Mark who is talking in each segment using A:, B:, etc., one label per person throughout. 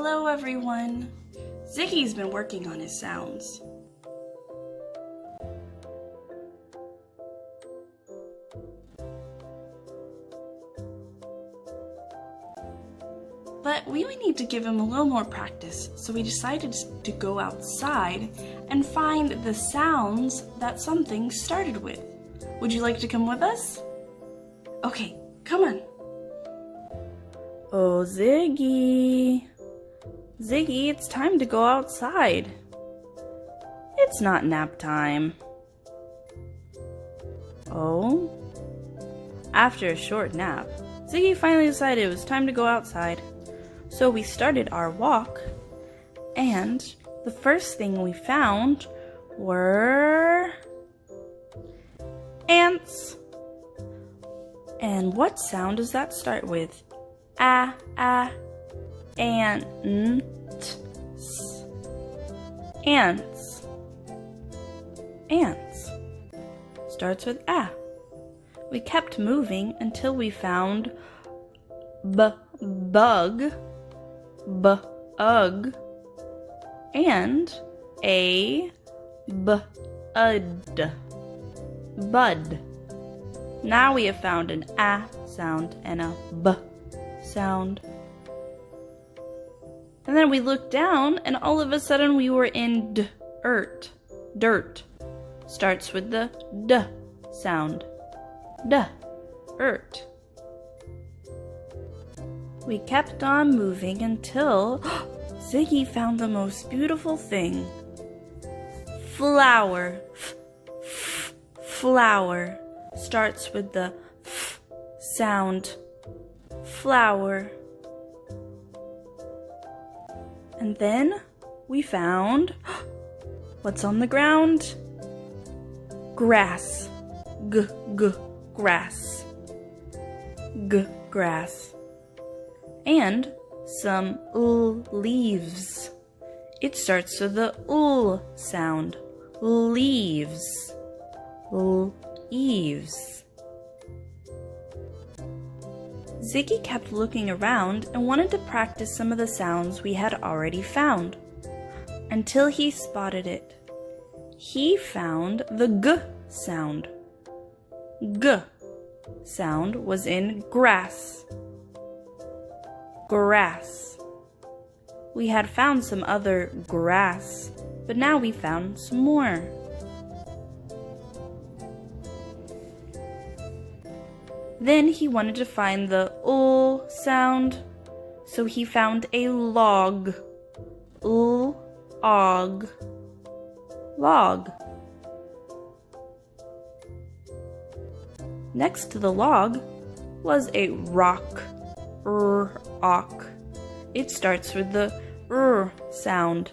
A: Hello everyone! Ziggy's been working on his sounds. But we need to give him a little more practice, so we decided to go outside and find the sounds that something started with. Would you like to come with us? Okay, come on. Oh, Ziggy. Ziggy, it's time to go outside. It's not nap time. Oh? After a short nap, Ziggy finally decided it was time to go outside. So we started our walk, and the first thing we found were ants. And what sound does that start with? Ants. Ants. Ants. Starts with a. We kept moving until we found bug, bug, and a bud. Now we have found an a sound and a b sound. And then we looked down, and all of a sudden we were in dirt. Dirt starts with the d sound. Dirt. We kept on moving until Ziggy found the most beautiful thing. Flower. Flower starts with the f sound. Flower. And then we found what's on the ground? Grass. Grass. Grass. And some leaves. It starts with the sound. Leaves. Leaves. Ziggy kept looking around and wanted to practice some of the sounds we had already found, until he spotted it. He found the g sound. G sound was in grass. Grass. We had found some other grass, but now we found some more. Then he wanted to find the sound, so he found a log. Log. Next to the log was a rock. Rock. It starts with the sound.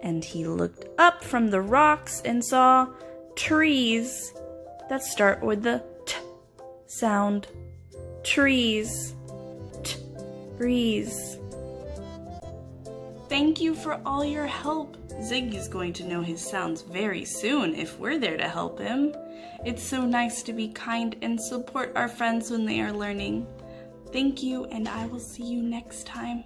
A: And he looked up from the rocks and saw trees that start with the t sound. Trees. Trees. Thank you for all your help. Ziggy's going to know his sounds very soon if we're there to help him. It's so nice to be kind and support our friends when they are learning. Thank you, and I will see you next time.